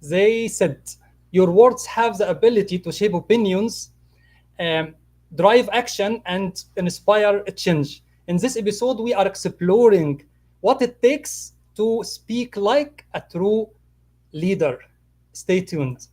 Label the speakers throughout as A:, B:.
A: They said, your words have the ability to shape opinions, um, drive action, and inspire a change. In this episode, we are exploring what it takes to speak like a true leader. Stay tuned.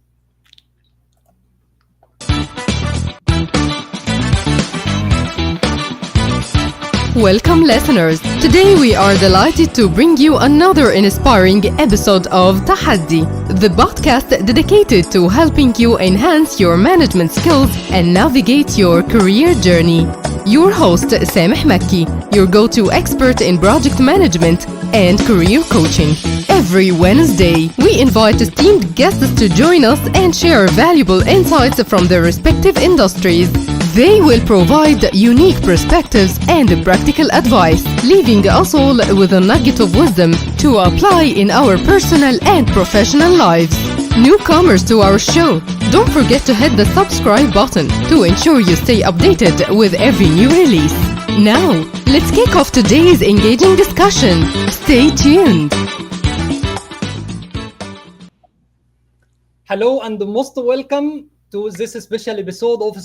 B: Welcome, listeners. Today we are delighted to bring you another inspiring episode of Tahaddi, the podcast dedicated to helping you enhance your management skills and navigate your career journey. Your host, Sameh Makky, your go-to expert in project management and career coaching. Every Wednesday, we invite esteemed guests to join us and share valuable insights from their respective industries. They will provide unique perspectives and practical advice, leaving us all with a nugget of wisdom to apply in our personal and professional lives. Newcomers to our show, don't forget to hit the subscribe button to ensure you stay updated with every new release. Now, let's kick off today's engaging discussion. Stay tuned.
A: Hello and most welcome to this special episode of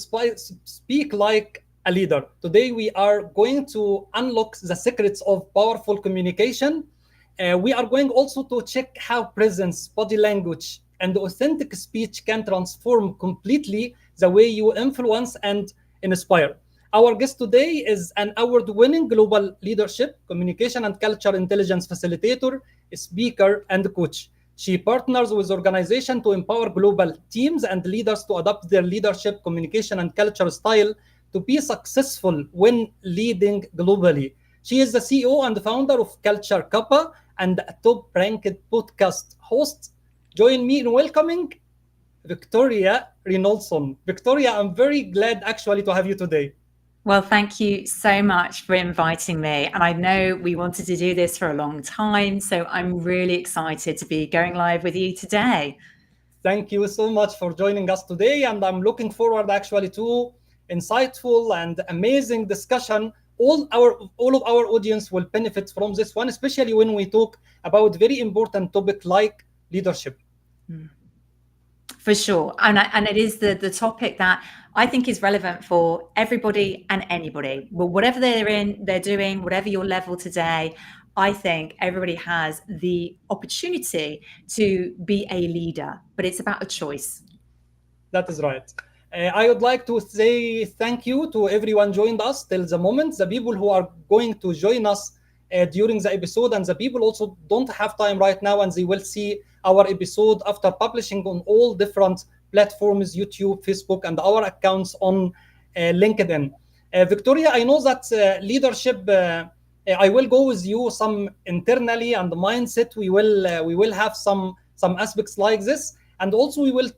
A: Speak Like a Leader. Today we are going to unlock the secrets of powerful communication. We are going also to check how presence, body language, and authentic speech can transform completely the way you influence and inspire. Our guest today is an award-winning global leadership, communication, and culture intelligence facilitator, speaker, and coach. She partners with organizations to empower global teams and leaders to adopt their leadership, communication, and culture style to be successful when leading globally. She is the CEO and founder of Culture Kappa and a top-ranked podcast host. Join me in welcoming Victoria Rennoldson. Victoria, I'm very glad actually to have you today.
C: Well, thank you so much for inviting me. And I know we wanted to do this for a long time, so I'm really excited to be going live with you today.
A: Thank you so much for joining us today. And I'm looking forward actually to insightful and amazing discussion. All of our audience will benefit from this one, especially when we talk about very important topic like leadership.
C: For sure. And it is the topic that I think is relevant for everybody and anybody. Well, whatever they're doing, whatever your level today, I think everybody has the opportunity to be a leader, but it's about a choice.
A: That is right. I would like to say thank you to everyone joined us till the moment, the people who are going to join us during the episode, and the people also don't have time right now, and they will see our episode after publishing on all different platforms, YouTube, Facebook, and our accounts on LinkedIn. Victoria, I know that leadership, I will go with you some internally and the mindset. We will have some aspects like this, and also we will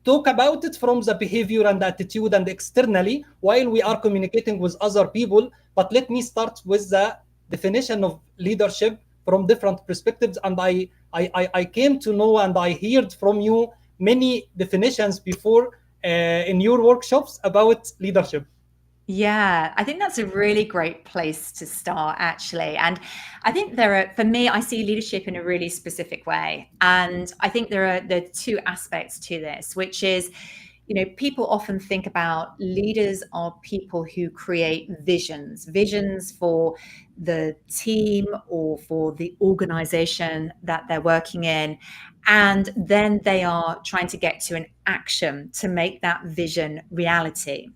A: talk about it from the behavior and attitude and externally while we are communicating with other people. But let me start with the definition of leadership from different perspectives. And I came to know and I heard from you many definitions before in your workshops about leadership.
C: Yeah, I think that's a really great place to start, actually. And I think for me, I see leadership in a really specific way. And I think there are two aspects to this, which is, people often think about leaders are people who create visions for the team or for the organization that they're working in. And then they are trying to get to an action to make that vision reality.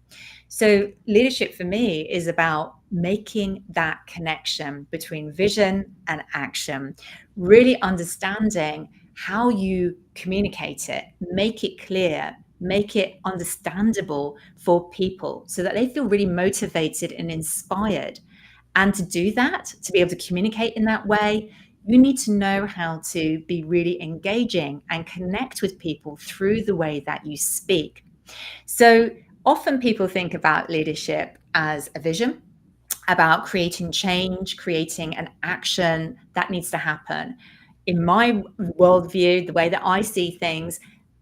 C: So leadership for me is about making that connection between vision and action, really understanding how you communicate it, make it clear, make it understandable for people so that they feel really motivated and inspired. And to do that, to be able to communicate in that way, you need to know how to be really engaging and connect with people through the way that you speak. So often people think about leadership as a vision, about creating change, creating an action that needs to happen. In my worldview, the way that I see things,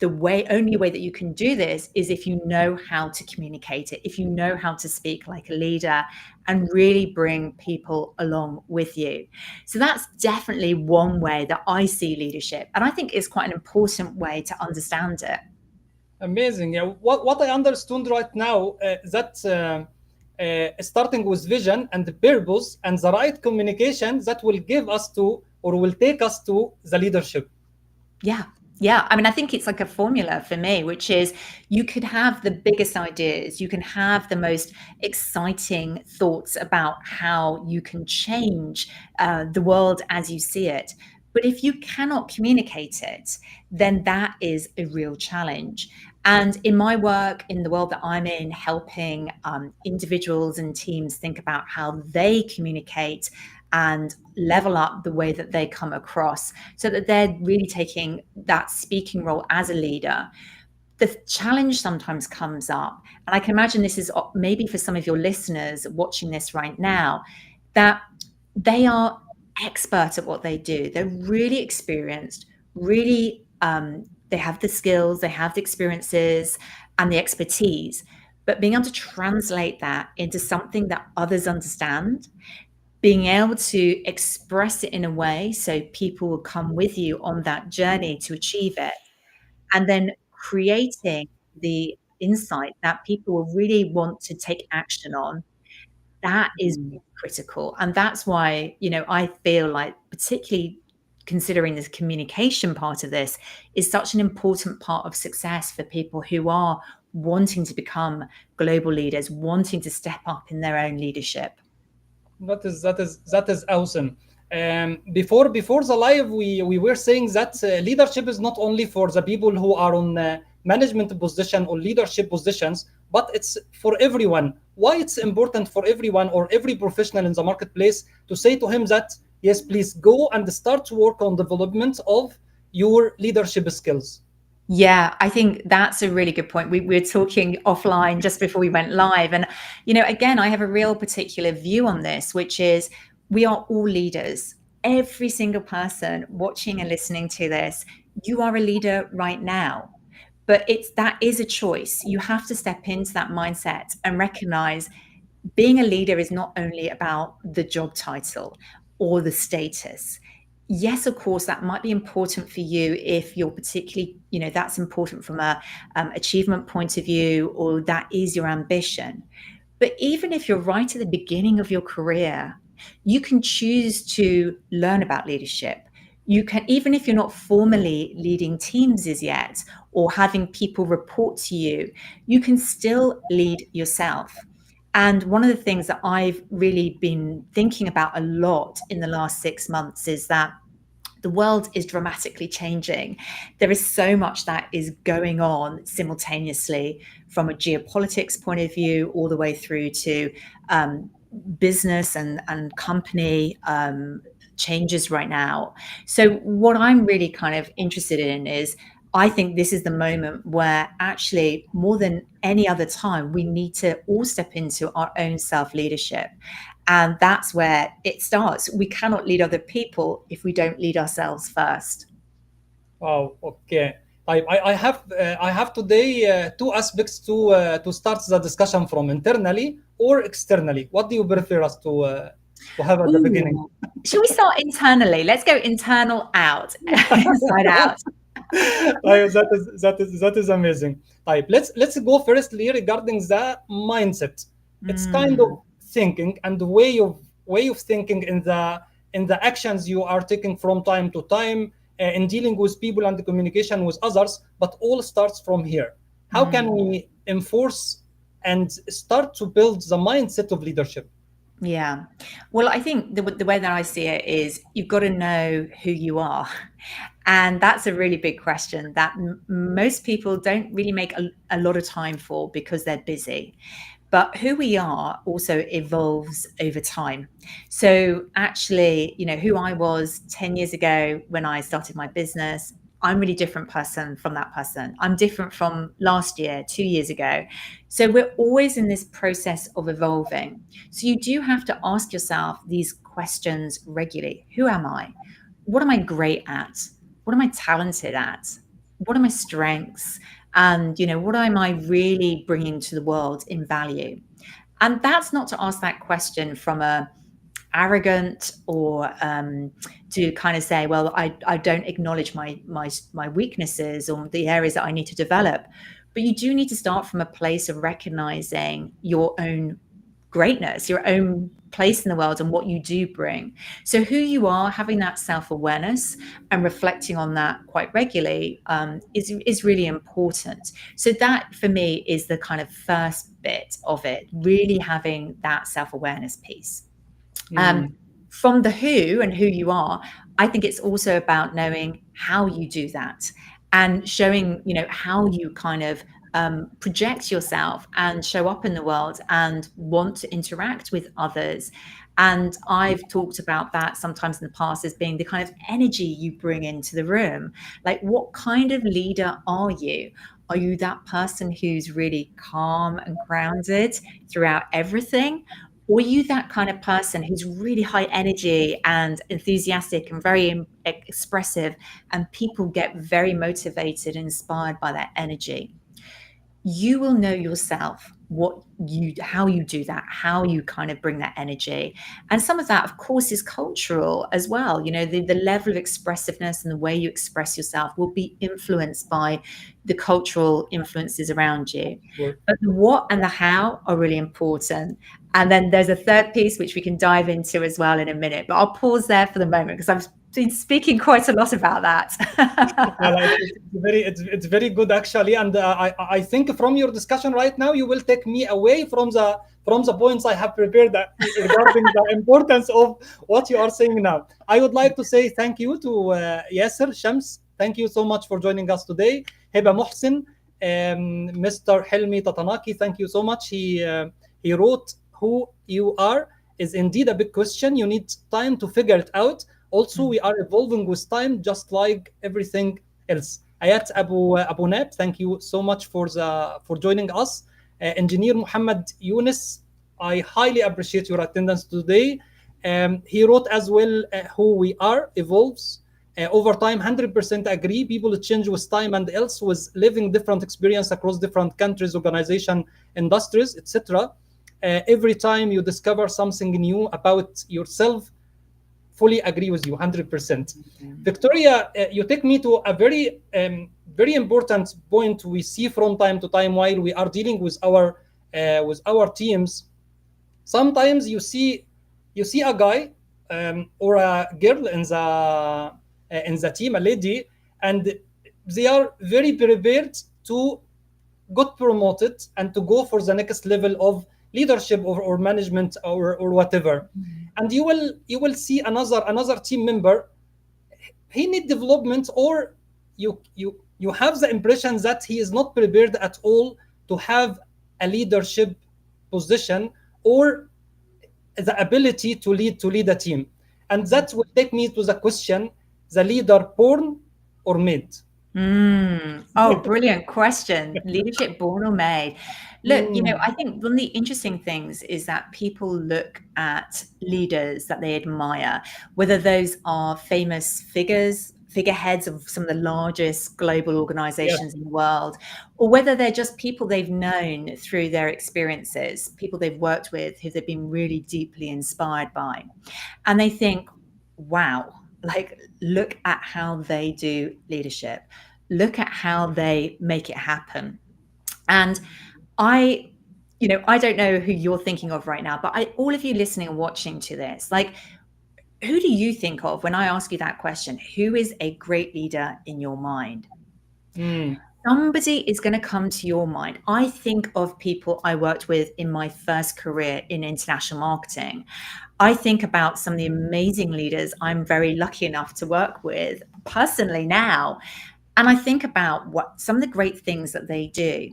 C: only way that you can do this is if you know how to communicate it, if you know how to speak like a leader and really bring people along with you. So that's definitely one way that I see leadership. And I think it's quite an important way to understand it.
A: Amazing. Yeah. What I understood right now that starting with vision and the purpose and the right communication that will give us to or will take us to the leadership.
C: Yeah. Yeah. I mean, I think it's like a formula for me, which is you could have the biggest ideas, you can have the most exciting thoughts about how you can change the world as you see it. But if you cannot communicate it, then that is a real challenge. And in my work, in the world that I'm in, helping individuals and teams think about how they communicate and level up the way that they come across so that they're really taking that speaking role as a leader. The challenge sometimes comes up, and I can imagine this is maybe for some of your listeners watching this right now, that they are expert at what they do. They're really experienced, really, they have the skills, they have the experiences and the expertise, but being able to translate that into something that others understand, being able to express it in a way so people will come with you on that journey to achieve it, and then creating the insight that people will really want to take action on, that is really critical. And that's why, I feel like, particularly considering this communication part of this, is such an important part of success for people who are wanting to become global leaders, wanting to step up in their own leadership.
A: That is awesome. Before the live, we were saying that leadership is not only for the people who are on management position or leadership positions, but it's for everyone. Why it's important for everyone or every professional in the marketplace to say to him that yes, please go and start to work on development of your leadership skills.
C: Yeah, I think that's a really good point. We were talking offline just before we went live. And, again, I have a real particular view on this, which is we are all leaders. Every single person watching and listening to this, you are a leader right now. But that is a choice. You have to step into that mindset and recognize being a leader is not only about the job title or the status. Yes, of course, that might be important for you if you're particularly, that's important from a achievement point of view, or that is your ambition. But even if you're right at the beginning of your career, you can choose to learn about leadership. You can, even if you're not formally leading teams as yet or having people report to you, you can still lead yourself. And one of the things that I've really been thinking about a lot in the last 6 months is that the world is dramatically changing. There is so much that is going on simultaneously, from a geopolitics point of view all the way through to business and company changes right now. So what I'm really kind of interested in is, I think this is the moment where actually more than any other time, we need to all step into our own self-leadership. And that's where it starts. We cannot lead other people if we don't lead ourselves first.
A: Wow. Okay. I have today two aspects to start the discussion from: internally or externally. What do you prefer us to have at the beginning?
C: Ooh. Shall we start internally? Let's go internal out, inside out.
A: That is amazing. Type. Let's go firstly regarding the mindset. It's kind of thinking and the way of thinking in the actions you are taking from time to time in dealing with people and the communication with others, but all starts from here. How can we enforce and start to build the mindset of leadership?
C: Yeah. Well, I think the way that I see it is you've got to know who you are. And that's a really big question that most people don't really make a lot of time for because they're busy. But who we are also evolves over time. So actually, who I was 10 years ago when I started my business, I'm a really different person from that person. I'm different from last year, 2 years ago. So we're always in this process of evolving. So you do have to ask yourself these questions regularly. Who am I? What am I great at? What am I talented at? what are my strengths, and what am I really bringing to the world in value? And that's not to ask that question from a arrogant, or to kind of say, well, I don't acknowledge my weaknesses or the areas that I need to develop. But you do need to start from a place of recognizing your own greatness, your own place in the world, and what you do bring. So who you are, having that self-awareness and reflecting on that quite regularly, is really important. So that for me is the kind of first bit of it, really having that self-awareness piece. Um,
A: Mm.
C: from the who and who you are, I think it's also about knowing how you do that, and showing, how you kind of project yourself and show up in the world and want to interact with others. And I've talked about that sometimes in the past as being the kind of energy you bring into the room. Like, what kind of leader are you? Are you that person who's really calm and grounded throughout everything? Or are you that kind of person who's really high energy and enthusiastic and very expressive, and people get very motivated and inspired by that energy? You will know yourself how you do that, how you kind of bring that energy. And some of that, of course, is cultural as well. The level of expressiveness and the way you express yourself will be influenced by the cultural influences around you.
A: Sure.
C: But the what and the how are really important. And then there's a third piece which we can dive into as well in a minute, but I'll pause there for the moment because I've been speaking quite a lot about
A: Well,
C: that.
A: it's very good actually, and I think from your discussion right now, you will take me away from the points I have prepared regarding the importance of what you are saying now. I would like to say thank you to Yasser Shams. Thank you so much for joining us today. Heba Mohsin, Mr. Helmi Tatanaki. Thank you so much. He wrote, "Who you are is indeed a big question. You need time to figure it out. Also, we are evolving with time, just like everything else." Ayat Abu Nab, thank you so much for joining us. Engineer Muhammad Yunus, I highly appreciate your attendance today. He wrote as well, "Who we are evolves over time." 100% agree. People change with time, and else with living different experience across different countries, organization, industries, etc. Every time you discover something new about yourself, fully agree with you 100%. Victoria, you take me to a very important point we see from time to time while we are dealing with our teams. Sometimes you see a guy or a girl in the team, a lady, and they are very prepared to got promoted and to go for the next level of leadership or management or whatever. And you will see another team member, he need development, or you have the impression that he is not prepared at all to have a leadership position or the ability to lead a team. And that will take me to the question: the leader born or made?
C: Oh, brilliant question. Leadership born or made? Look,
A: Mm,
C: I think one of the interesting things is that people look at leaders that they admire, whether those are famous figureheads of some of the largest global
A: yes.
C: organizations in the world, or whether they're just people they've known through their experiences, people they've worked with who they've been really deeply inspired by. And they think, wow, like, look at how they do leadership, look at how they make it happen. And I, I don't know who you're thinking of right now, but all of you listening and watching to this, like, who do you think of when I ask you that question? Who is a great leader in your mind?
A: Mm,
C: Somebody is going to come to your mind. I think of people I worked with in my first career in international marketing. I think about some of the amazing leaders I'm very lucky enough to work with personally now. And I think about what some of the great things that they do.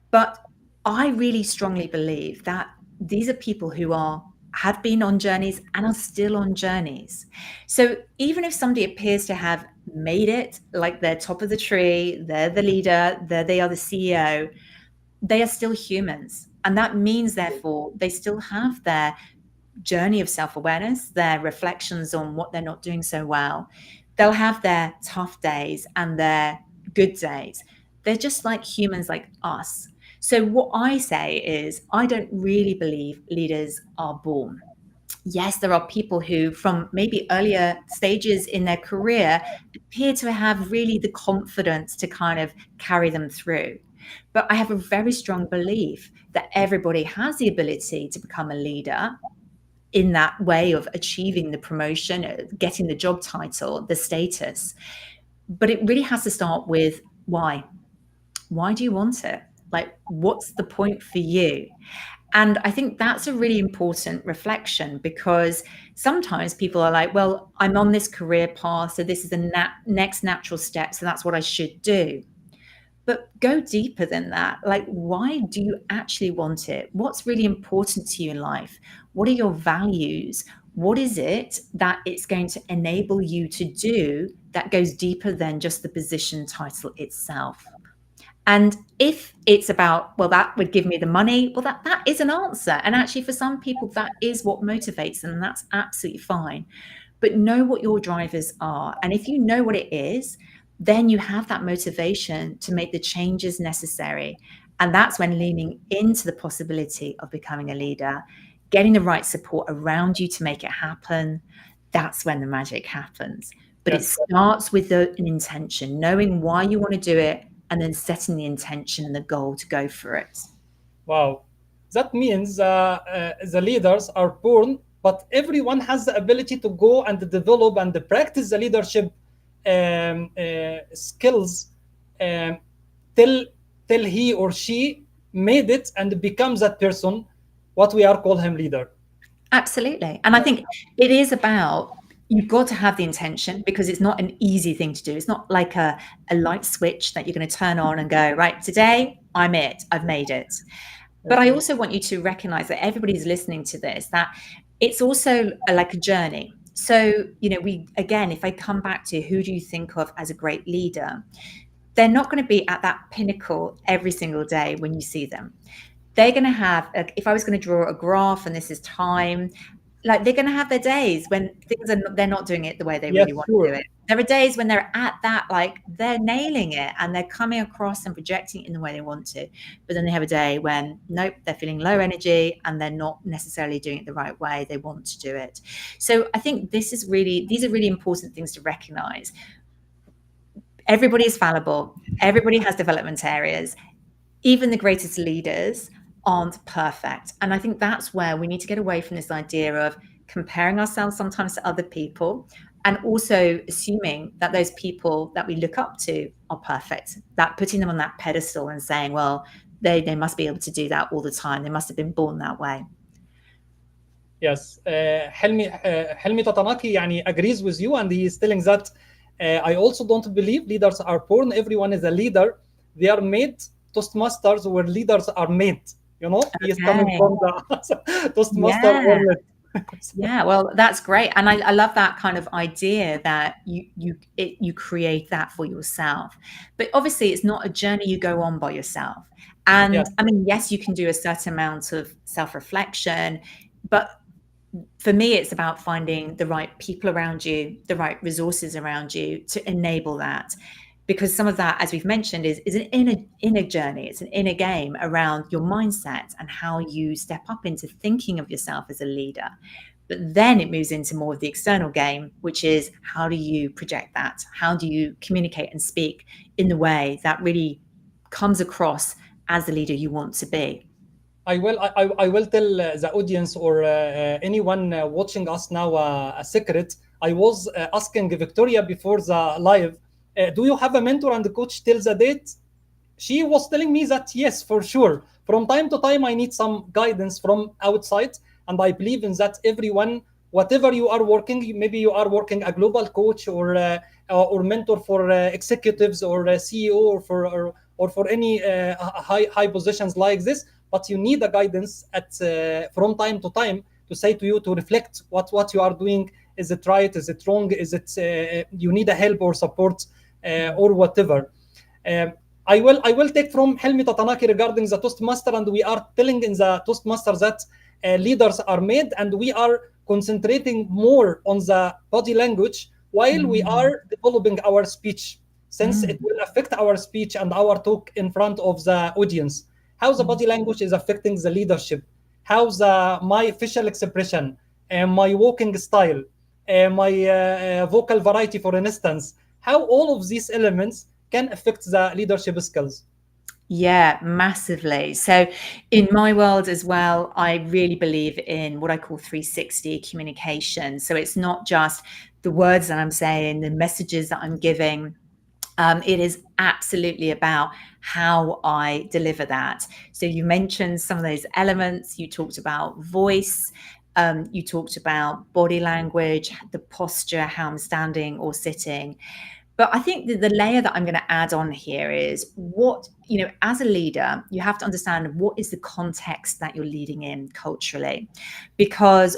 C: But I really strongly believe that these are people who have been on journeys and are still on journeys. So even if somebody appears to have made it, like they're top of the tree, they're the leader, they are the CEO, they are still humans. And that means, therefore, they still have their journey of self-awareness, their reflections on what they're not doing so well. They'll have their tough days and their good days. They're just like humans like us. So what I say is, I don't really believe leaders are born. Yes, there are people who, from maybe earlier stages in their career, appear to have really the confidence to kind of carry them through. But I have a very strong belief that everybody has the ability to become a leader in that way of achieving the promotion, getting the job title, the status. But it really has to start with why. Why do you want it? Like, what's the point for you? And I think that's a really important reflection, because sometimes people are like, well, I'm on this career path, so this is the next natural step, so that's what I should do. But go deeper than that. Like, why do you actually want it? What's really important to you in life? What are your values? What is it that it's going to enable you to do that goes deeper than just the position title itself? And if it's about, well, that would give me the money, well, that is an answer. And actually, for some people, that is what motivates them, and that's absolutely fine. But know what your drivers are. And if you know what it is, then you have that motivation to make the changes necessary. And that's when leaning into the possibility of becoming a leader, getting the right support around you to make it happen, that's when the magic happens. But it starts with an intention, knowing why you want to do it, and then setting the intention and the goal to go for it.
A: Wow. That means the leaders are born, but everyone has the ability to go and develop and practice the leadership skills um, till he or she made it and becomes that person, what we are call him leader.
C: Absolutely. And I think it is about, you've got to have the intention, because it's not an easy thing to do. It's not like a light switch that you're going to turn on and go, right, today I'm it, I've made it. But I also want you to recognize that everybody's listening to this, that it's also like a journey. So, again, if I come back to who do you think of as a great leader, they're not going to be at that pinnacle every single day when you see them. They're going to have, if I was going to draw a graph, and this is time, like, they're going to have their days when they're not doing it the way they really want to do it. There are days when they're at that, like, they're nailing it and they're coming across and projecting it in the way they want to. But then they have a day when, nope, they're feeling low energy and they're not necessarily doing it the right way they want to do it. So I think these are really important things to recognize. Everybody is fallible. Everybody has development areas. Even the greatest leaders aren't perfect. And I think that's where we need to get away from this idea of comparing ourselves sometimes to other people, and also assuming that those people that we look up to are perfect, that putting them on that pedestal and saying, well, they must be able to do that all the time. They must have been born that way.
A: Yes, Helmi Tatanaki agrees with you, and he is telling that I also don't believe leaders are born. Everyone is a leader. They are made. Toastmasters, where leaders are made. He is coming from the Toastmaster world.
C: Yeah, well, that's great, and I love that kind of idea that you create that for yourself. But obviously, it's not a journey you go on by yourself. And I mean, yes, you can do a certain amount of self-reflection, but for me, it's about finding the right people around you, the right resources around you to enable that. Because some of that, as we've mentioned, is an inner journey. It's an inner game around your mindset and how you step up into thinking of yourself as a leader. But then it moves into more of the external game, which is, how do you project that? How do you communicate and speak in the way that really comes across as the leader you want to be?
A: I will tell the audience or anyone watching us now a secret. I was asking Victoria before the live, do you have a mentor and coach till the date? She was telling me that yes, for sure. From time to time, I need some guidance from outside. And I believe in that everyone, whatever you are working, maybe you are working a global coach or mentor for executives or CEO or for any high positions like this. But you need a guidance from time to time to say to you, to reflect what you are doing. Is it right? Is it wrong? Is it you need a help or support or whatever? I will take from Helmi Tatanaki regarding the Toastmaster, and we are telling in the Toastmaster that leaders are made, and we are concentrating more on the body language while we are developing our speech. since it will affect our speech and our talk in front of the audience. How the body language is affecting the leadership, how my facial expression, my walking style, my vocal variety, for instance, how all of these elements can affect the leadership skills.
C: Yeah, massively. So, in my world as well, I really believe in what I call 360 communication. So, it's not just the words that I'm saying, the messages that I'm giving. It is absolutely about how I deliver that. So, you mentioned some of those elements. You talked about voice. You talked about body language, the posture, how I'm standing or sitting. But I think the layer that I'm going to add on here is what, as a leader, you have to understand what is the context that you're leading in culturally, because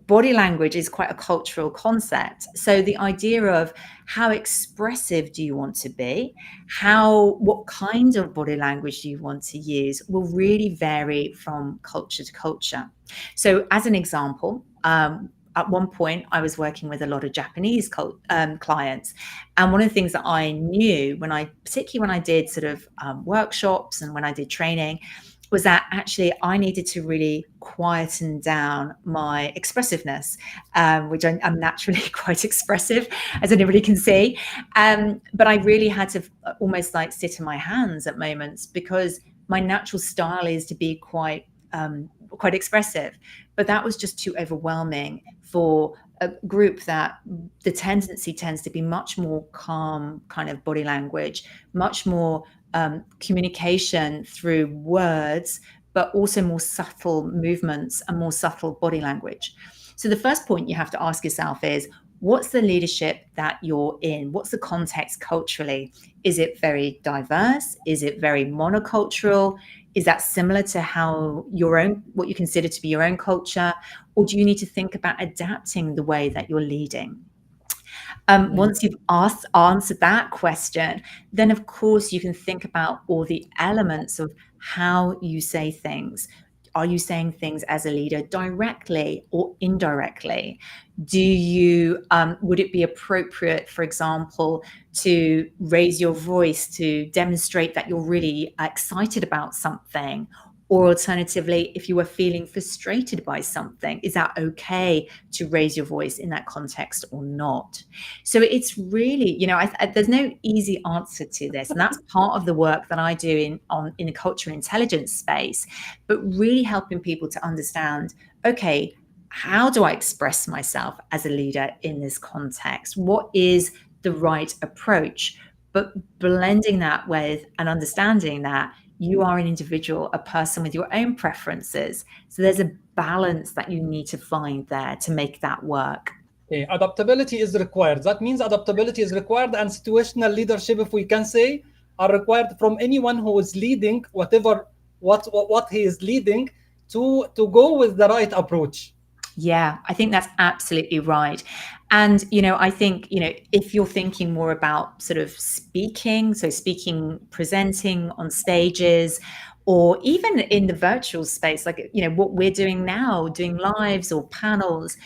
C: body language is quite a cultural concept. So the idea of how expressive do you want to be, what kind of body language do you want to use will really vary from culture to culture. So as an example, at one point, I was working with a lot of Japanese clients, and one of the things that I knew particularly when I did sort of workshops and when I did training, was that actually I needed to really quieten down my expressiveness, which I'm naturally quite expressive, as anybody can see. But I really had to almost like sit in my hands at moments, because my natural style is to be quite expressive. But that was just too overwhelming for a group that the tendency tends to be much more calm kind of body language, much more communication through words, but also more subtle movements and more subtle body language. So the first point you have to ask yourself is, what's the leadership that you're in? What's the context culturally? Is it very diverse? Is it very monocultural? Is that similar to what you consider to be your own culture? Or do you need to think about adapting the way that you're leading? Once you've answered that question, then of course you can think about all the elements of how you say things. Are you saying things as a leader directly or indirectly? Would it be appropriate, for example, to raise your voice to demonstrate that you're really excited about something? Or alternatively, if you were feeling frustrated by something, is that okay to raise your voice in that context or not? So it's really, there's no easy answer to this. And that's part of the work that I do in the cultural intelligence space, but really helping people to understand, okay, how do I express myself as a leader in this context? What is the right approach? But blending that with and understanding that you are an individual, a person with your own preferences. So there's a balance that you need to find there to make that work.
A: Okay, adaptability is required. That means adaptability is required, and situational leadership, if we can say, are required from anyone who is leading what he is leading to go with the right approach.
C: Yeah, I think that's absolutely right. And, I think, if you're thinking more about sort of speaking, presenting on stages, or even in the virtual space, like, what we're doing now, doing lives or panels,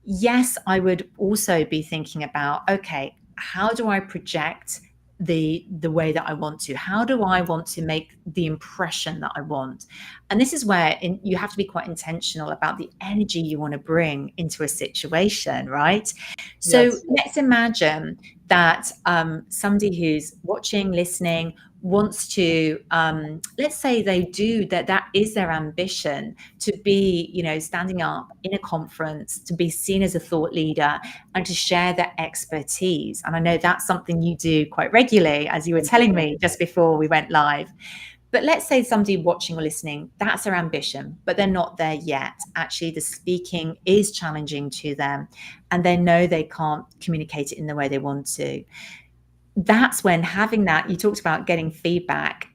C: yes, I would also be thinking about, okay, how do I project the way that I want to? How do I want to make the impression that I want? And this is where you have to be quite intentional about the energy you want to bring into a situation, right? So
A: Yes.
C: Let's imagine that somebody who's watching, listening, wants to, let's say they do that is their ambition to be, standing up in a conference, to be seen as a thought leader and to share their expertise. And I know that's something you do quite regularly, as you were telling me just before we went live. But let's say somebody watching or listening, that's their ambition, but they're not there yet. Actually, the speaking is challenging to them and they know they can't communicate it in the way they want to. That's when having that, you talked about getting feedback.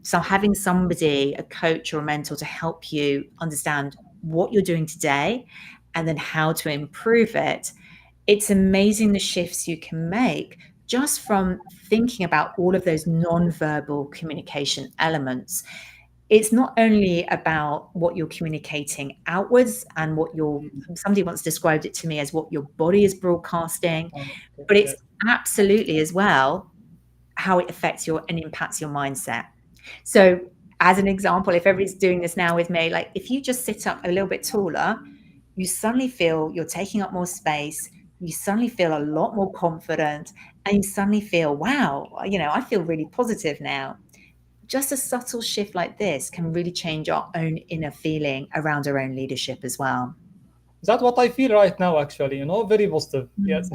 C: So having somebody, a coach or a mentor, to help you understand what you're doing today and then how to improve it. It's amazing the shifts you can make just from thinking about all of those non-verbal communication elements. It's not only about what you're communicating outwards and somebody once described it to me as what your body is broadcasting, but it's absolutely as well how it affects your and impacts your mindset. So as an example, if everybody's doing this now with me, like if you just sit up a little bit taller, you suddenly feel you're taking up more space, you suddenly feel a lot more confident, and you suddenly feel, wow, I feel really positive now. Just a subtle shift like this can really change our own inner feeling around our own leadership as well.
A: That's what I feel right now, actually, very positive. Yes.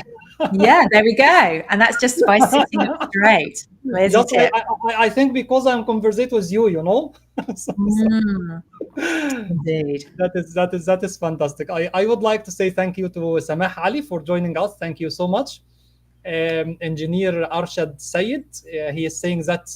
C: Yeah, there we go. And that's just by sitting up straight. There's your
A: Just
C: tip.
A: I think because I'm conversate with you.
C: Mm, indeed.
A: That is fantastic. I would like to say thank you to Sameh Ali for joining us. Thank you so much. Engineer Arshad Sayed, he is saying that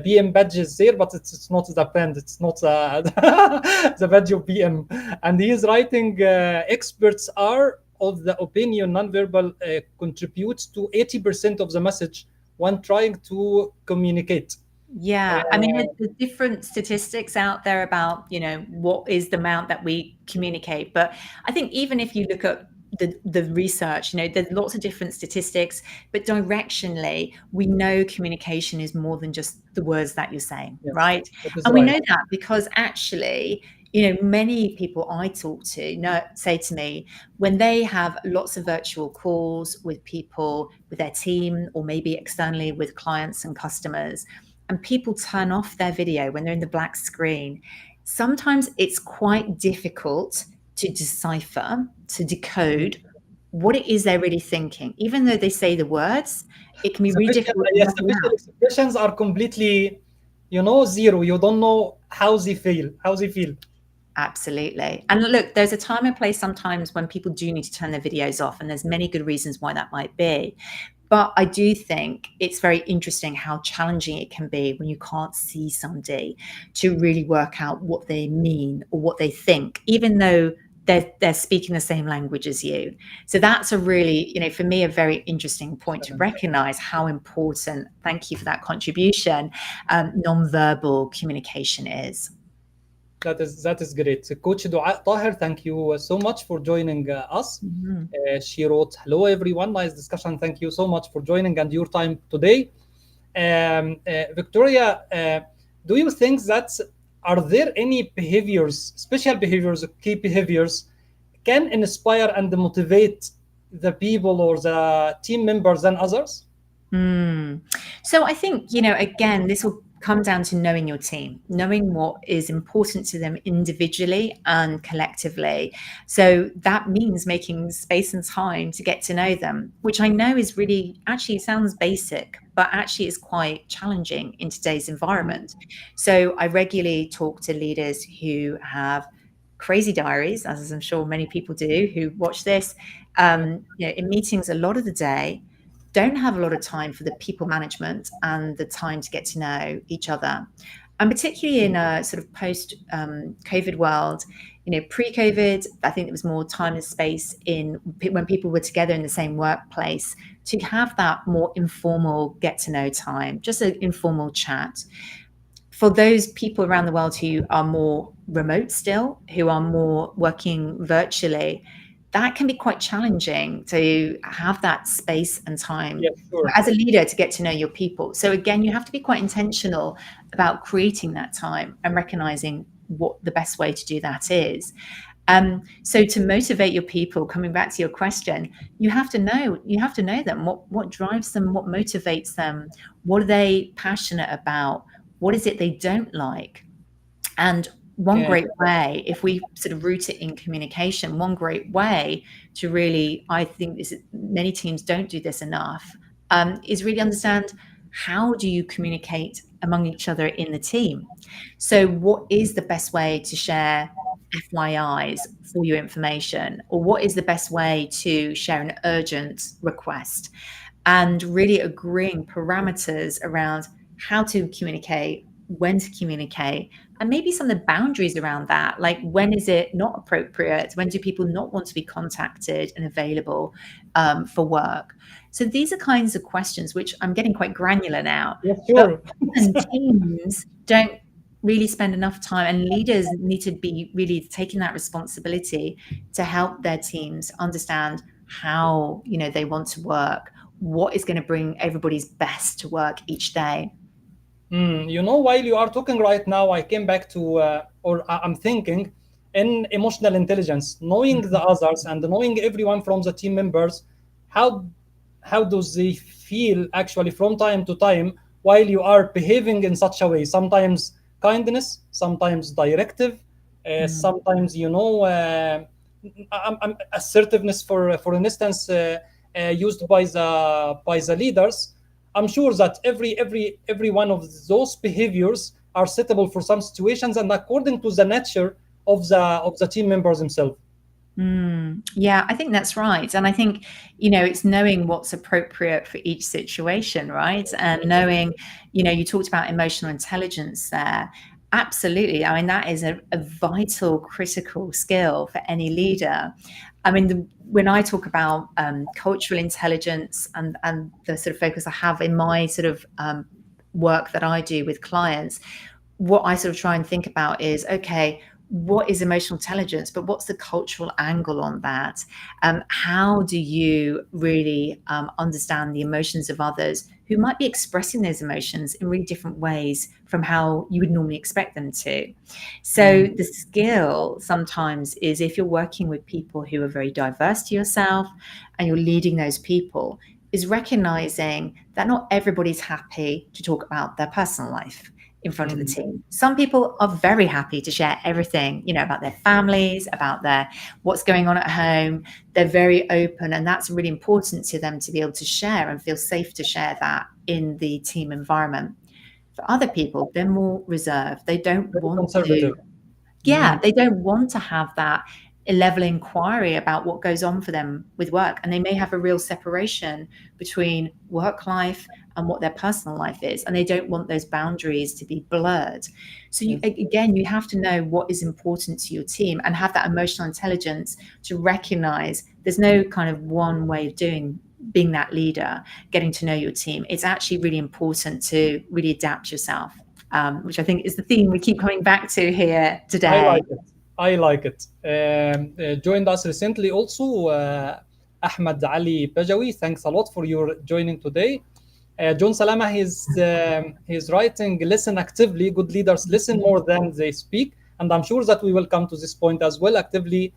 A: BM badge is there, but it's not the brand. It's not the badge of BM. And he is writing, experts are of the opinion nonverbal contributes to 80% of the message when trying to communicate.
C: Yeah, I mean, there's different statistics out there about, what is the amount that we communicate. But I think even if you look at the research, there's lots of different statistics, but directionally, we know communication is more than just the words that you're saying,
A: Yes,
C: right?
A: that is
C: And we
A: right.
C: know that because actually, many people I talk to say to me when they have lots of virtual calls with people, with their team, or maybe externally with clients and customers, and people turn off their video when they're in the black screen, sometimes it's quite difficult to decipher, to decode what it is they're really thinking. Even though they say the words, it can be really difficult to
A: Yes,
C: work
A: the
C: it
A: facial
C: out.
A: expressions are completely, zero. You don't know how they feel.
C: Absolutely. And look, there's a time and place sometimes when people do need to turn their videos off, and there's many good reasons why that might be. But I do think it's very interesting how challenging it can be when you can't see somebody to really work out what they mean or what they think, even though they're speaking the same language as you. So that's a really, for me, a very interesting point to recognize how important, thank you for that contribution, nonverbal communication is.
A: That is great. Coach Dua Tahir, thank you so much for joining us. She wrote, "Hello everyone, nice discussion. Thank you so much for joining and your time today." Victoria, do you think that are there any behaviors, special behaviors, key behaviors, can inspire and motivate the people or the team members than others?
C: So I think, again, this will come down to knowing your team, knowing what is important to them individually and collectively. So that means making space and time to get to know them, which I know is really, actually sounds basic, but actually is quite challenging in today's environment. So I regularly talk to leaders who have crazy diaries, as I'm sure many people do who watch this, in meetings a lot of the day, don't have a lot of time for the people management and the time to get to know each other. And particularly in a sort of post COVID world, pre-COVID, I think there was more time and space in when people were together in the same workplace to have that more informal get to know time, just an informal chat. For those people around the world who are more remote still, who are more working virtually, that can be quite challenging to have that space and time
A: Yes, sure.
C: as a leader to get to know your people. So again, you have to be quite intentional about creating that time and recognizing what the best way to do that is. So to motivate your people, coming back to your question, you have to know them. What drives them? What motivates them? What are they passionate about? What is it they don't like? And one great way, if we sort of root it in communication, one great way to really, I think many teams don't do this enough, is really understand how do you communicate among each other in the team. So what is the best way to share FYIs for your information, or what is the best way to share an urgent request, and really agreeing parameters around how to communicate, when to communicate, and maybe some of the boundaries around that, like when is it not appropriate, when do people not want to be contacted and available for work. So these are kinds of questions which I'm getting quite granular now.
A: Yes, sure.
C: But teams don't really spend enough time, and leaders need to be really taking that responsibility to help their teams understand how they want to work, what is going to bring everybody's best to work each day.
A: While you are talking right now, I came back to, I'm thinking in emotional intelligence, knowing the others and knowing everyone from the team members, how how does they feel actually from time to time while you are behaving in such a way? Sometimes kindness, sometimes directive, sometimes assertiveness for instance used by the leaders. I'm sure that every one of those behaviors are suitable for some situations and according to the nature of the team members themselves.
C: Yeah, I think that's right. And I think, it's knowing what's appropriate for each situation, right? And knowing, you talked about emotional intelligence there. Absolutely. I mean, that is a vital, critical skill for any leader. I mean, when I talk about cultural intelligence and the sort of focus I have in my sort of work that I do with clients, what I sort of try and think about is, okay, what is emotional intelligence, but what's the cultural angle on that? How do you really understand the emotions of others who might be expressing those emotions in really different ways from how you would normally expect them to? So the skill sometimes is, if you're working with people who are very diverse to yourself and you're leading those people, is recognizing that not everybody's happy to talk about their personal life in front of the team. Some people are very happy to share everything, about their families, about what's going on at home. They're very open, and that's really important to them to be able to share and feel safe to share that in the team environment. For other people, they're more reserved. They don't
A: Very
C: want to,
A: conservative.
C: they don't want to have that level inquiry about what goes on for them with work, and they may have a real separation between work life and what their personal life is, and they don't want those boundaries to be blurred. So you have to know what is important to your team and have that emotional intelligence to recognize there's no kind of one way of being that leader, getting to know your team. It's actually really important to really adapt yourself, which I think is the theme we keep coming back to here
A: I
C: today.
A: like it. I like it. Joined us recently also Ahmed Ali Bajawi. Thanks a lot for your joining today. John Salama, he's writing, listen actively. Good leaders listen more than they speak. And I'm sure that we will come to this point as well. Actively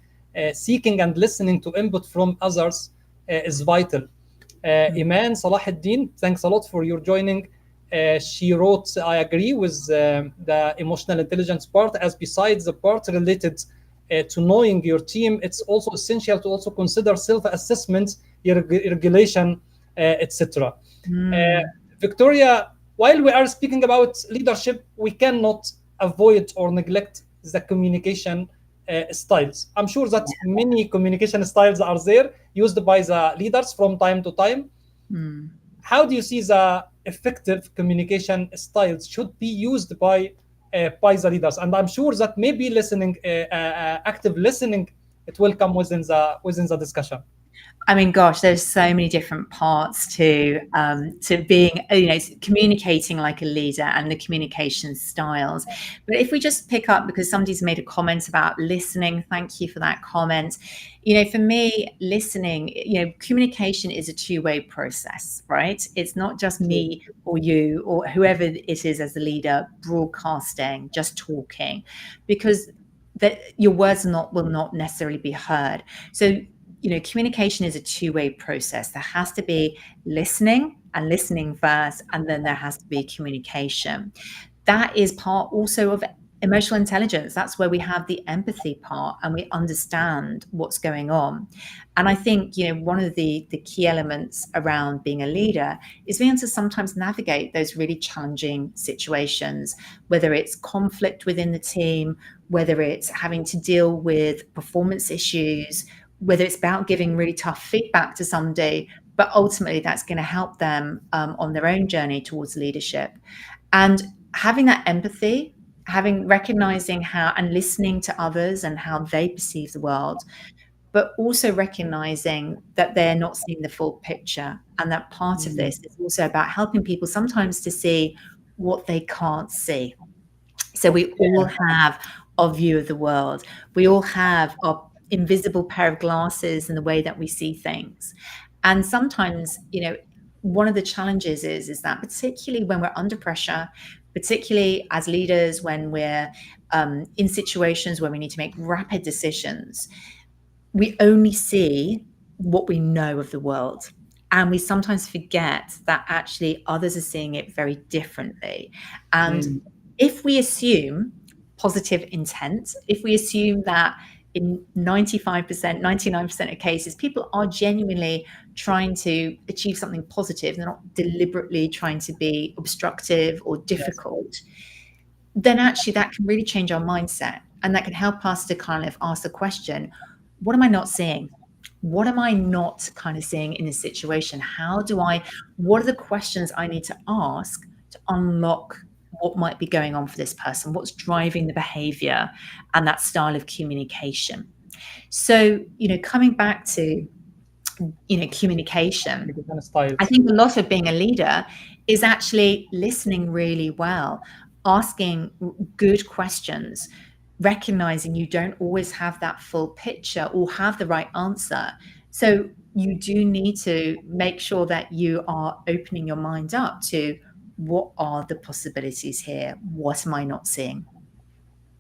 A: seeking and listening to input from others is vital. Iman Salahuddin, thanks a lot for your joining. She wrote, I agree with the emotional intelligence part, as besides the part related to knowing your team, it's also essential to also consider self-assessment, regulation, etc. Victoria, while we are speaking about leadership, we cannot avoid or neglect the communication styles. I'm sure that many communication styles are there used by the leaders from time to time. How do you see the effective communication styles should be used by the leaders? And I'm sure that maybe listening, active listening, it will come within the discussion.
C: I mean, gosh, there's so many different parts to being, communicating like a leader and the communication styles. But if we just pick up, because somebody's made a comment about listening, thank you for that comment. For me, listening, communication is a two-way process, right? It's not just me or you or whoever it is as the leader broadcasting, just talking, because your words will not necessarily be heard. So communication is a two-way process. There has to be listening first, and then there has to be communication. That is part also of emotional intelligence. That's where we have the empathy part and we understand what's going on. And I think, one of the key elements around being a leader is being able to sometimes navigate those really challenging situations, whether it's conflict within the team, whether it's having to deal with performance issues, whether it's about giving really tough feedback to somebody, but ultimately that's going to help them on their own journey towards leadership. And having that empathy, recognizing how and listening to others and how they perceive the world, but also recognizing that they're not seeing the full picture. And that part of this is also about helping people sometimes to see what they can't see. So we all have our view of the world. We all have our invisible pair of glasses and the way that we see things. And sometimes, one of the challenges is that particularly when we're under pressure, particularly as leaders, when we're in situations where we need to make rapid decisions, we only see what we know of the world. And we sometimes forget that actually others are seeing it very differently. And
A: Mm,
C: if we assume positive intent, if we assume that in 95%, 99% of cases, people are genuinely trying to achieve something positive, they're not deliberately trying to be obstructive or
A: yes.
C: difficult, then actually that can really change our mindset. And that can help us to kind of ask the question, what am I not seeing? What am I not kind of seeing in this situation? What are the questions I need to ask to unlock what might be going on for this person? What's driving the behavior and that style of communication? So, coming back to, communication,
A: Different
C: I
A: styles.
C: think a lot of being a leader is actually listening really well, asking good questions, recognizing you don't always have that full picture or have the right answer. So you do need to make sure that you are opening your mind up to what are the possibilities here? What am I not seeing?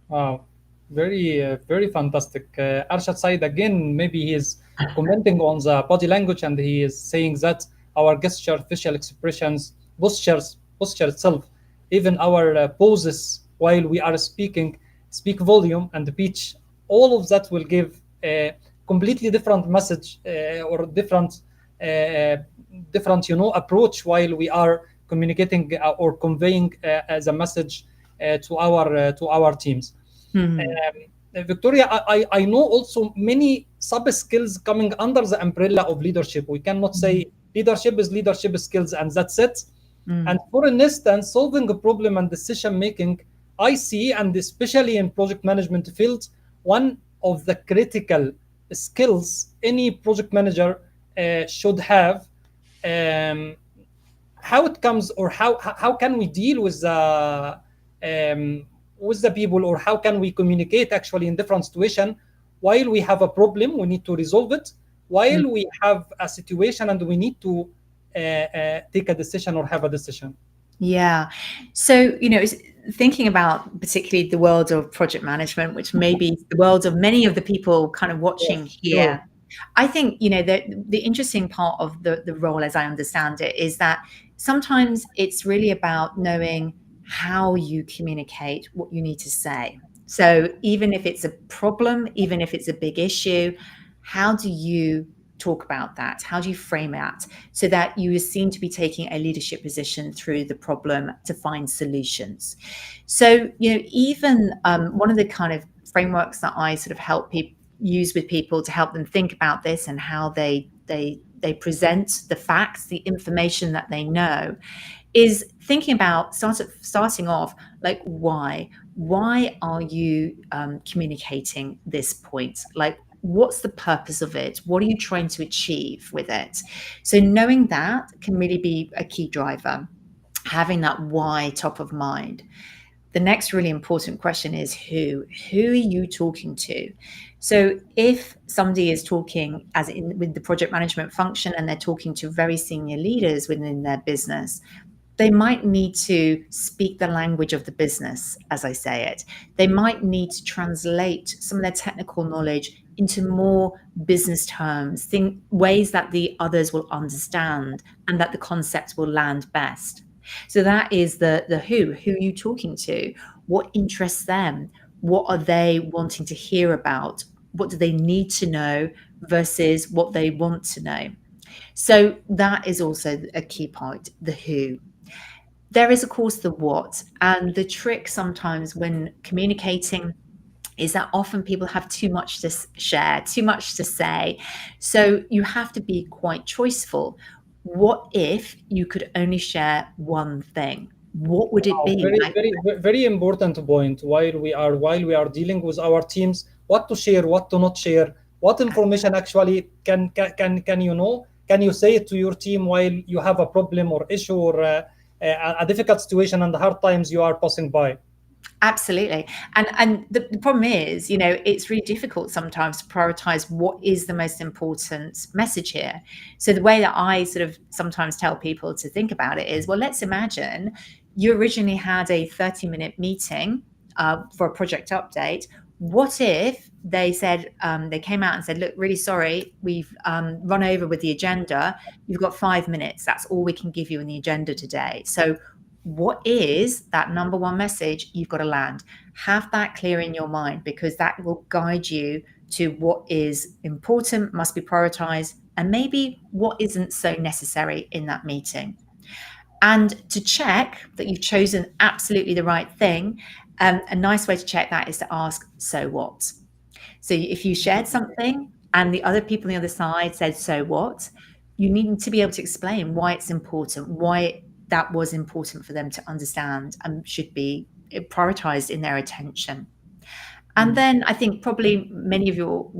A: Wow, very fantastic. Arshad Said again, maybe he is commenting on the body language, and he is saying that our gesture, facial expressions, posture itself, even our poses while we are speaking, speak volume and pitch. All of that will give a completely different message or uh, different, approach while we are communicating or conveying the message to our teams.
C: Hmm.
A: Victoria, I know also many sub skills coming under the umbrella of leadership. We cannot say leadership is leadership skills and that's it. And
C: Mm.
A: for instance, solving a problem and decision making, I see, and especially in project management field, one of the critical skills any project manager should have. Um, how it comes, or how can we deal with the people, or how can we communicate actually in different situation while we have a problem we need to resolve it, while we have a situation and we need to take a decision or have a decision.
C: Yeah. So, thinking about particularly the world of project management, which may be the world of many of the people kind of watching
A: Yes,
C: here,
A: sure.
C: I think, the interesting part of the role, as I understand it, is that sometimes it's really about knowing how you communicate what you need to say. So even if it's a problem, even if it's a big issue, how do you talk about that? How do you frame that so that you seem to be taking a leadership position through the problem to find solutions? So, even one of the kind of frameworks that I sort of help people use with people to help them think about this and how they present the facts, the information that they know, is thinking about starting off like why are you communicating this point, like what's the purpose of it, what are you trying to achieve with it? So knowing that can really be a key driver, having that why top of mind. The next really important question is who are you talking to? So if somebody is talking as in with the project management function and they're talking to very senior leaders within their business, they might need to speak the language of the business, as I say it. They might need to translate some of their technical knowledge into more business terms, ways that the others will understand and that the concept will land best. So that is the who are you talking to? What interests them? What are they wanting to hear about? What do they need to know versus what they want to know? So that is also a key point, the who. There is, of course, the what. And the trick sometimes when communicating is that often people have too much to share, too much to say. So you have to be quite choiceful. What if you could only share one thing? What would it
A: Wow,
C: be?
A: very,
C: Like,
A: very important point. While we are dealing with our teams, what to share, what to not share, what information actually can can you say it to your team while you have a problem or issue or a difficult situation and hard times you are passing by.
C: Absolutely. And the problem is, it's really difficult sometimes to prioritize what is the most important message here. So the way that I sort of sometimes tell people to think about it is, well, let's imagine you originally had a 30-minute meeting for a project update. What if they said, they came out and said, look, really sorry, we've run over with the agenda. You've got 5 minutes. That's all we can give you in the agenda today. So what is that number one message you've got to land? Have that clear in your mind, because that will guide you to what is important, must be prioritized, and maybe what isn't so necessary in that meeting. And to check that you've chosen absolutely the right thing, a nice way to check that is to ask, so what? So if you shared something and the other people on the other side said, so what? You need to be able to explain why it's important, why that was important for them to understand and should be prioritized in their attention. And then I think probably many of your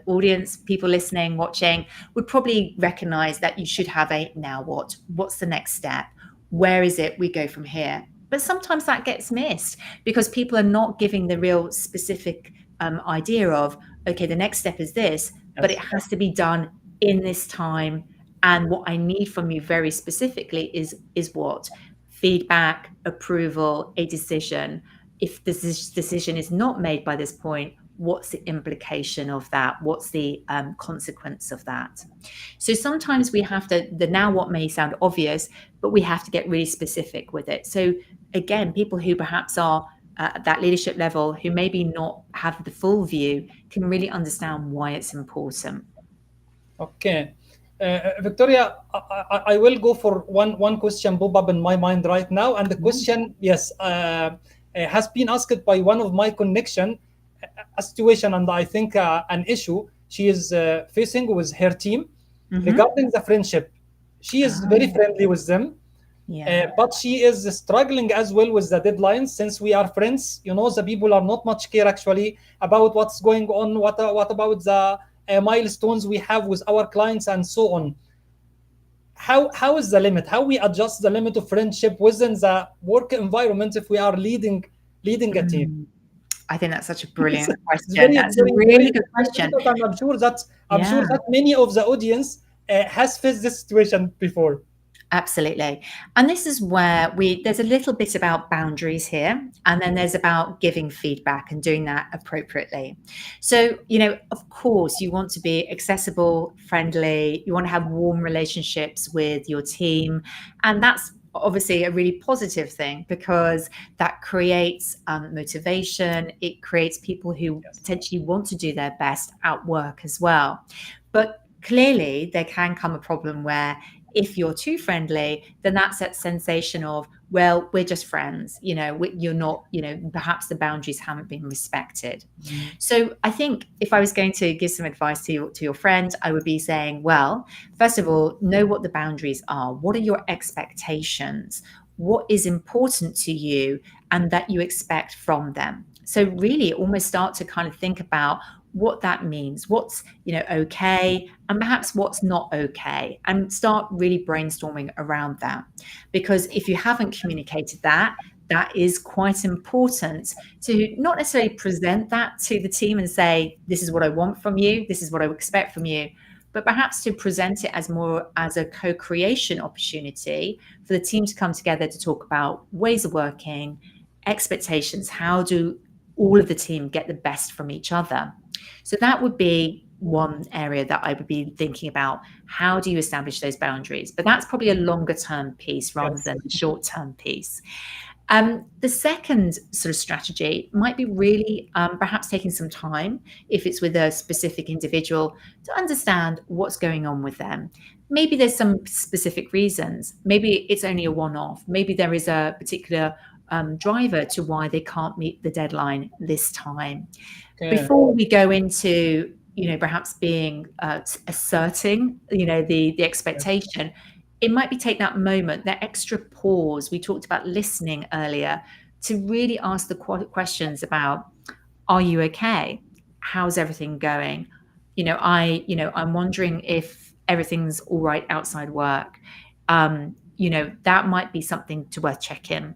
C: audience, people listening, watching, would probably recognize that you should have a now what? What's the next step? Where is it we go from here? But sometimes that gets missed because people are not giving the real specific idea of, okay, the next step is this, but it has to be done in this time. And what I need from you very specifically is what? Feedback, approval, a decision. If this decision is not made by this point, what's the implication of that? What's the consequence of that? So sometimes we have to, the now what may sound obvious, but we have to get really specific with it. So again, people who perhaps are at that leadership level, who maybe not have the full view, can really understand why it's important.
A: Okay. Victoria, I will go for one question pop up in my mind right now. And the question, yes, has been asked by one of my connection, a situation, and I think an issue she is facing with her team regarding the friendship. She is very friendly with them, but she is struggling as well with the deadlines. Since we are friends, the people are not much care actually about what's going on, what about the milestones we have with our clients and so on. How is the limit? How we adjust the limit of friendship within the work environment if we are leading a team?
C: I think that's such a brilliant question. That's a really good question.
A: I'm sure that many of the audience has faced this situation before.
C: Absolutely. And this is where there's a little bit about boundaries here, and then there's about giving feedback and doing that appropriately. So, of course, you want to be accessible, friendly, you want to have warm relationships with your team. And that's obviously a really positive thing because that creates motivation. It creates people who potentially want to do their best at work as well. But clearly, there can come a problem where if you're too friendly, then that's that sensation of, well, we're just friends, you're not, perhaps the boundaries haven't been respected. So I think if I was going to give some advice to your friend, I would be saying, well, first of all, know what the boundaries are. What are your expectations? What is important to you and that you expect from them? So really almost start to kind of think about what that means, what's okay, and perhaps what's not okay, and start really brainstorming around that. Because if you haven't communicated that is quite important to not necessarily present that to the team and say, this is what I want from you, this is what I expect from you, but perhaps to present it as more as a co-creation opportunity for the team to come together to talk about ways of working, expectations, how do all of the team get the best from each other. So that would be one area that I would be thinking about. How do you establish those boundaries? But that's probably a longer term piece rather than a short term piece. The second sort of strategy might be really perhaps taking some time, if it's with a specific individual, to understand what's going on with them. Maybe there's some specific reasons. Maybe it's only a one-off. Maybe there is a particular driver to why they can't meet the deadline this time. Before we go into, perhaps being asserting, the expectation, it might be take that moment, that extra pause. We talked about listening earlier, to really ask the questions about, are you okay? How's everything going? I'm wondering if everything's all right outside work. That might be something to worth checking.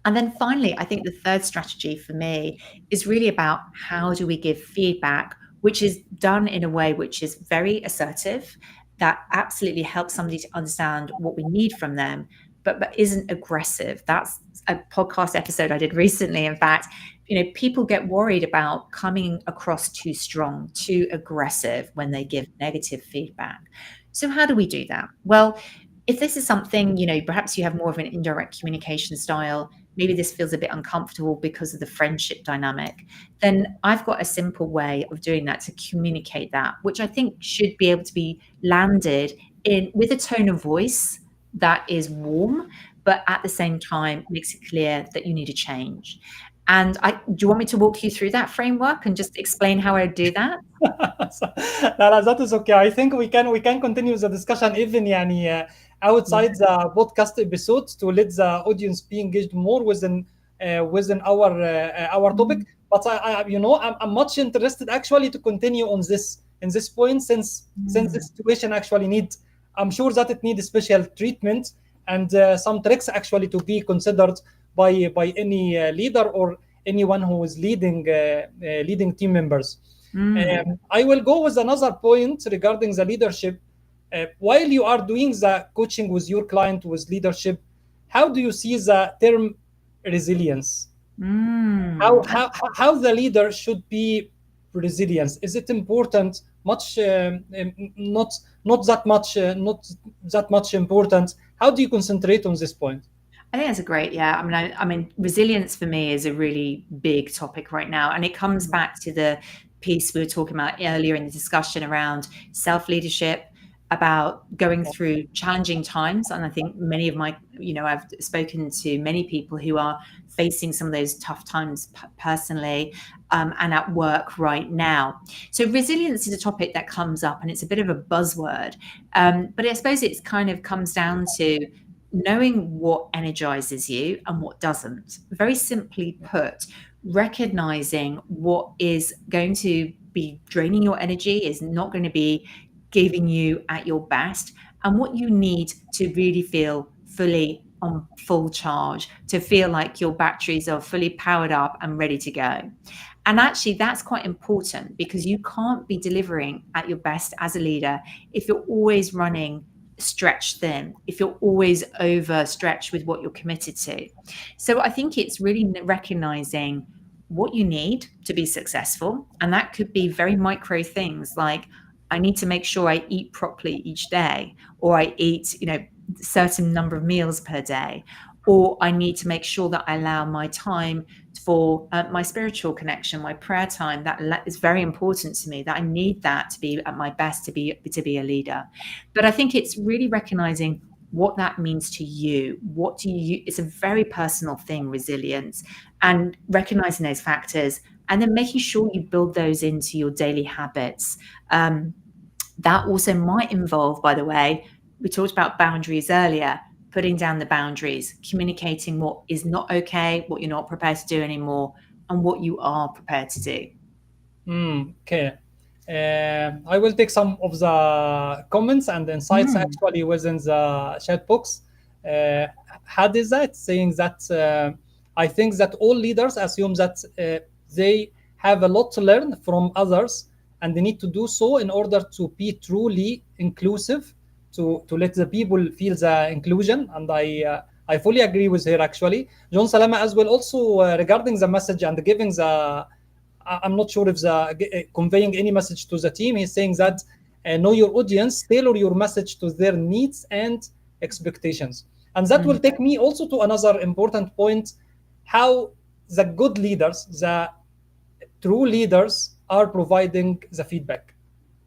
C: And then finally, I think the third strategy for me is really about how do we give feedback, which is done in a way which is very assertive, that absolutely helps somebody to understand what we need from them, but isn't aggressive. That's a podcast episode I did recently. In fact, people get worried about coming across too strong, too aggressive when they give negative feedback. So how do we do that? Well, if this is something, perhaps you have more of an indirect communication style, maybe this feels a bit uncomfortable because of the friendship dynamic, then I've got a simple way of doing that to communicate that, which I think should be able to be landed in with a tone of voice that is warm, but at the same time makes it clear that you need a change. And do you want me to walk you through that framework and just explain how I do that?
A: لا, that is okay. I think we can continue the discussion even يعني outside the podcast episode to let the audience be engaged more within our topic. But I'm much interested actually to continue on this point since the situation actually I'm sure that it needs special treatment and some tricks actually to be considered by any leader or anyone who is leading team members. I will go with another point regarding the leadership. While you are doing the coaching with your client with leadership, how do you see the term resilience? How the leader should be resilience? Is it important? Much not that much important. How do you concentrate on this point?
C: I think that's a great, yeah. I mean, resilience for me is a really big topic right now, and it comes back to the piece we were talking about earlier in the discussion around self-leadership, about going through challenging times. And I think many of my, I've spoken to many people who are facing some of those tough times personally and at work right now. So resilience is a topic that comes up, and it's a bit of a buzzword, but I suppose it kind of comes down to knowing what energizes you and what doesn't. Very simply put, recognizing what is going to be draining your energy, is not going to be giving you at your best, and what you need to really feel fully on full charge, to feel like your batteries are fully powered up and ready to go. And actually, that's quite important, because you can't be delivering at your best as a leader if you're always running stretched thin, if you're always overstretched with what you're committed to. So I think it's really recognizing what you need to be successful. And that could be very micro things like, I need to make sure I eat properly each day, or I eat, a certain number of meals per day, or I need to make sure that I allow my time for my spiritual connection, my prayer time. That is very important to me, that I need that to be at my best to be a leader. But I think it's really recognizing what that means to you. It's a very personal thing, resilience, and recognizing those factors, and then making sure you build those into your daily habits. That also might involve, by the way, we talked about boundaries earlier, putting down the boundaries, communicating what is not okay, what you're not prepared to do anymore, and what you are prepared to do.
A: Okay. I will take some of the comments and insights actually within the chat box. Had is that saying that I think that all leaders assume that they have a lot to learn from others, and they need to do so in order to be truly inclusive, to let the people feel the inclusion. And I fully agree with her actually. John Salama as well also regarding the message and giving I'm not sure if conveying any message to the team. He's saying that know your audience, tailor your message to their needs and expectations. And that will take me also to another important point, how the good leaders, the true leaders, are providing the feedback.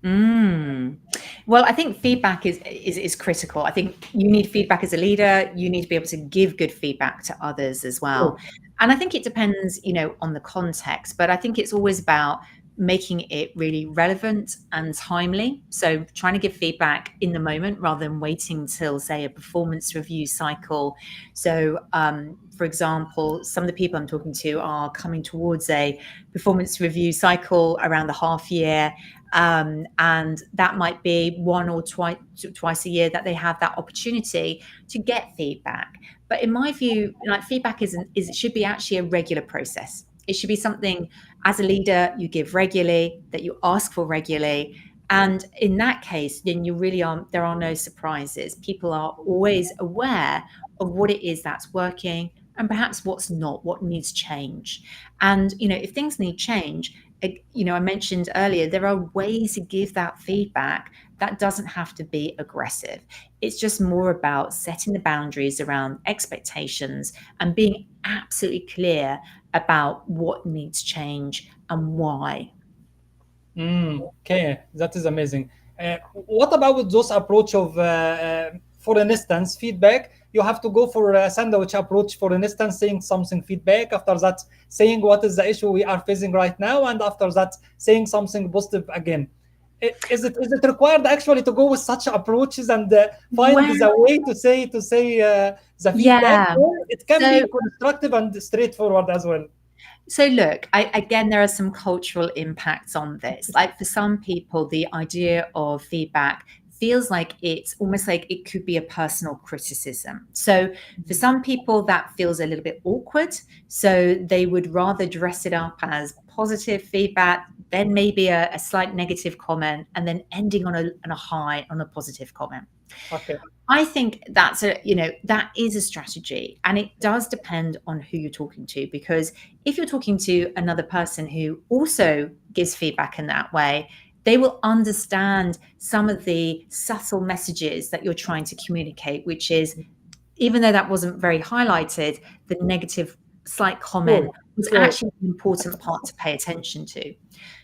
C: Well, I think feedback is critical. I think you need feedback as a leader. You need to be able to give good feedback to others as well. And I think it depends, on the context, but I think it's always about making it really relevant and timely. So trying to give feedback in the moment rather than waiting till, say, a performance review cycle. So, for example, some of the people I'm talking to are coming towards a performance review cycle around the half year. And that might be one or twice a year that they have that opportunity to get feedback. But in my view, like, feedback it should be actually a regular process. It should be something, as a leader, you give regularly, that you ask for regularly. And in that case, then there are no surprises. People are always aware of what it is that's working and perhaps what's not, what needs change. And, if things need change, I mentioned earlier, there are ways to give that feedback that doesn't have to be aggressive. It's just more about setting the boundaries around expectations and being absolutely clear about what needs change and why.
A: Okay, that is amazing. What about those approach of, for instance, feedback? You have to go for a sandwich approach. For instance, saying something feedback. After that, saying what is the issue we are facing right now, and after that, saying something positive again. Is it required actually to go with such approaches and find
C: Well,
A: the way to say the feedback?
C: yeah.
A: Or it can be
C: So,
A: constructive and straightforward as well.
C: So look, again, there are some cultural impacts on this. Like, for some people, the idea of feedback feels like it's almost like it could be a personal criticism. So for some people, that feels a little bit awkward. So they would rather dress it up as positive feedback, then maybe a slight negative comment, and then ending on a high on a positive comment.
A: Okay.
C: I think that is a strategy, and it does depend on who you're talking to, because if you're talking to another person who also gives feedback in that way, they will understand some of the subtle messages that you're trying to communicate, which is, even though that wasn't very highlighted, the negative slight comment was actually an important part to pay attention to.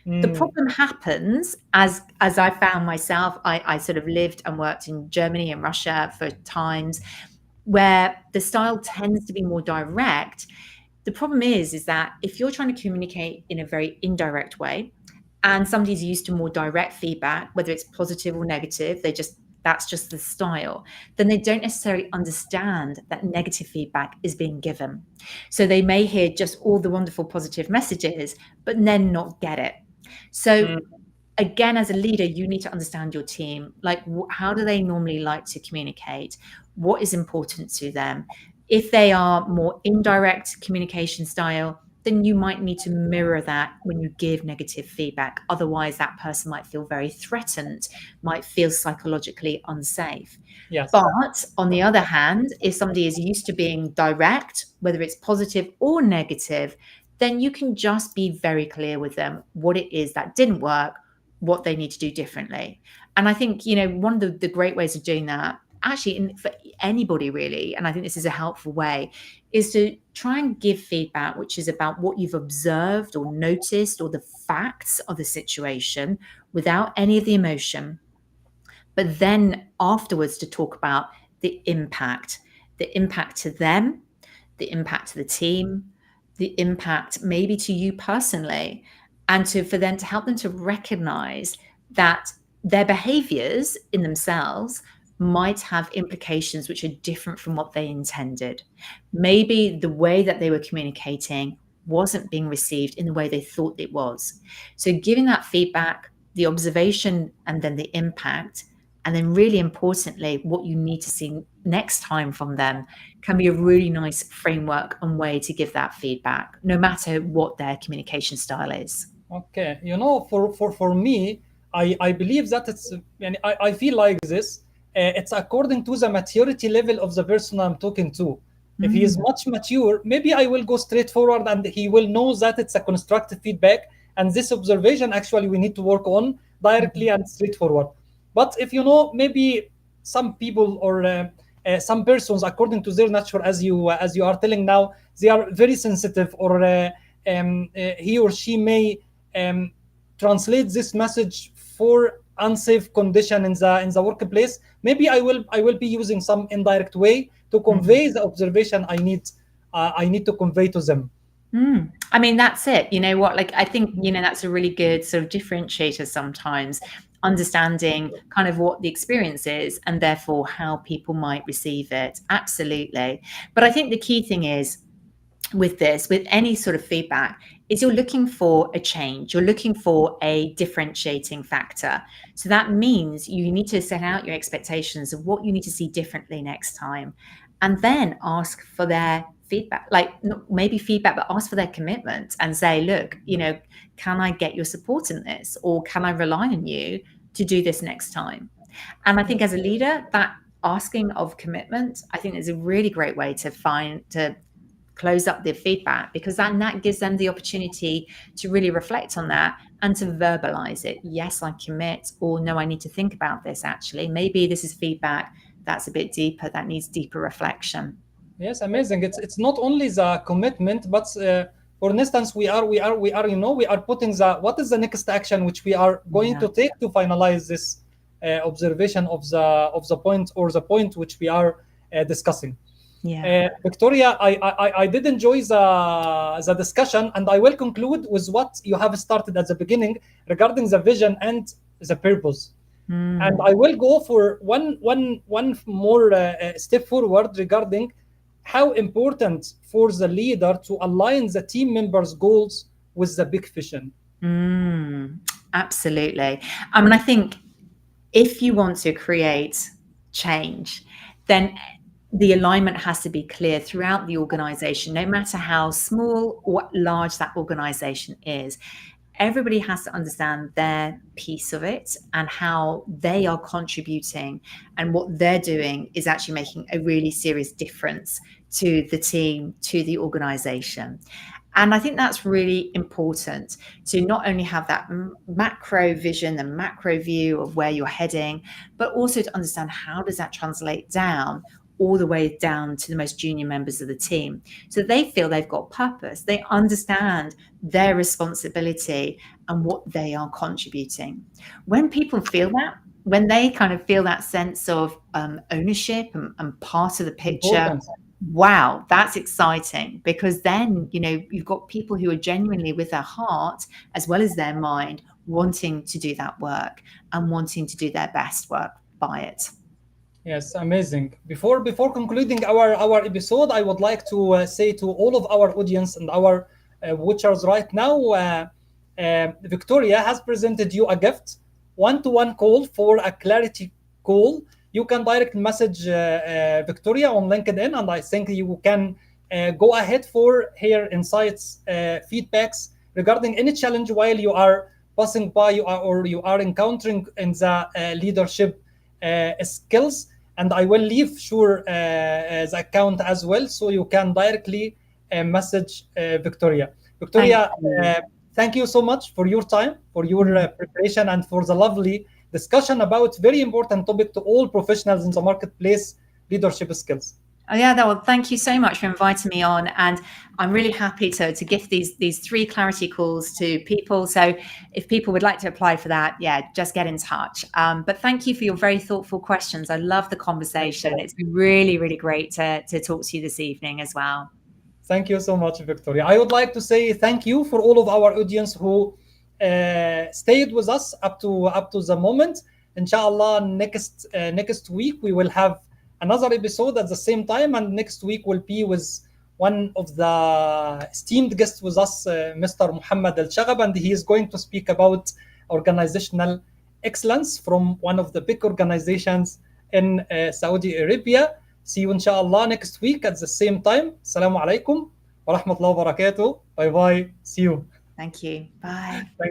C: The problem happens, as I found myself, I sort of lived and worked in Germany and Russia for times, where the style tends to be more direct. The problem is that if you're trying to communicate in a very indirect way, and somebody's used to more direct feedback, whether it's positive or negative, that's just the style, then they don't necessarily understand that negative feedback is being given. So they may hear just all the wonderful positive messages, but then not get it. So again, as a leader, you need to understand your team. Like, how do they normally like to communicate? What is important to them? If they are more indirect communication style, then you might need to mirror that when you give negative feedback. Otherwise, that person might feel very threatened, might feel psychologically unsafe.
A: Yes.
C: But on the other hand, if somebody is used to being direct, whether it's positive or negative, then you can just be very clear with them what it is that didn't work, what they need to do differently. And I think, one of the great ways of doing that, actually, for anybody really, and I think this is a helpful way, is to try and give feedback which is about what you've observed or noticed, or the facts of the situation, without any of the emotion. But then afterwards, to talk about the impact to them, the impact to the team, the impact maybe to you personally, and for them to help them to recognize that their behaviors in themselves might have implications which are different from what they intended. Maybe the way that they were communicating wasn't being received in the way they thought it was. So giving that feedback, the observation, and then the impact, and then really importantly, what you need to see next time from them, can be a really nice framework and way to give that feedback, no matter what their communication style is.
A: Okay, for me, I believe that and I feel like this. It's according to the maturity level of the person I'm talking to. If he is much mature, maybe I will go straight forward, and he will know that it's a constructive feedback, and this observation actually we need to work on directly and straightforward. But if maybe some people or some persons, according to their nature, as you are telling now, they are very sensitive, or he or she may translate this message for unsafe condition in the workplace. Maybe I will be using some indirect way to convey the observation I need to convey to them.
C: I mean, that's it. You know what? Like, I think, that's a really good sort of differentiator sometimes, understanding kind of what the experience is and therefore how people might receive it. Absolutely. But I think the key thing is with this, with any sort of feedback, is you're looking for a change. You're looking for a differentiating factor. So that means you need to set out your expectations of what you need to see differently next time, and then ask for their feedback, like maybe feedback, but ask for their commitment and say, look, can I get your support in this? Or can I rely on you to do this next time? And I think as a leader, that asking of commitment, I think is a really great way to close up the feedback, because that gives them the opportunity to really reflect on that and to verbalize it. Yes, I commit, or no, I need to think about this. Actually, maybe this is feedback that's a bit deeper, that needs deeper reflection.
A: Yes, amazing. It's not only the commitment, but for instance, we are putting the what is the next action which we are going to take to finalize this observation of the point, or the point which we are discussing. Victoria, I did enjoy the discussion, and I will conclude with what you have started at the beginning regarding the vision and the purpose. And I will go for one more step forward regarding how important for the leader to align the team members' goals with the big vision.
C: Absolutely. I mean, I think if you want to create change, then the alignment has to be clear throughout the organization, no matter how small or large that organization is. Everybody has to understand their piece of it and how they are contributing, and what they're doing is actually making a really serious difference to the team, to the organization. And I think that's really important, to not only have that macro vision, the macro view of where you're heading, but also to understand how does that translate down all the way down to the most junior members of the team, so they feel they've got purpose, they understand their responsibility and what they are contributing. When people feel that, when they kind of feel that sense of ownership and part of the picture, wow, that's exciting, because then, you've got people who are genuinely, with their heart as well as their mind, wanting to do that work and wanting to do their best work by it.
A: Yes, amazing. Before concluding our episode, I would like to say to all of our audience and our watchers right now, Victoria has presented you a gift, one-to-one call for a clarity call. You can direct message Victoria on LinkedIn, and I think you can go ahead for her insights, feedbacks regarding any challenge while you are passing by, you are encountering in the leadership skills. And I will leave the account as well, so you can directly message Victoria. Victoria, thank you so much for your time, for your preparation, and for the lovely discussion about very important topic to all professionals in the marketplace, leadership skills.
C: Oh yeah, well, thank you so much for inviting me on, and I'm really happy to gift these 3 clarity calls to people. So if people would like to apply for that, just get in touch. But thank you for your very thoughtful questions. I love the conversation. It's been really, really great to talk to you this evening as well.
A: Thank you so much, Victoria. I would like to say thank you for all of our audience who stayed with us up to the moment. Inshallah, next week we will have another episode at the same time, and next week will be with one of the esteemed guests with us, Mr. Muhammad Al-Shaghab, and he is going to speak about organizational excellence from one of the big organizations in Saudi Arabia. See you inshallah next week at the same time. Assalamu alaikum wa rahmatullahi wa barakatuh. Bye bye. See you.
C: Thank you. Bye.
A: Thank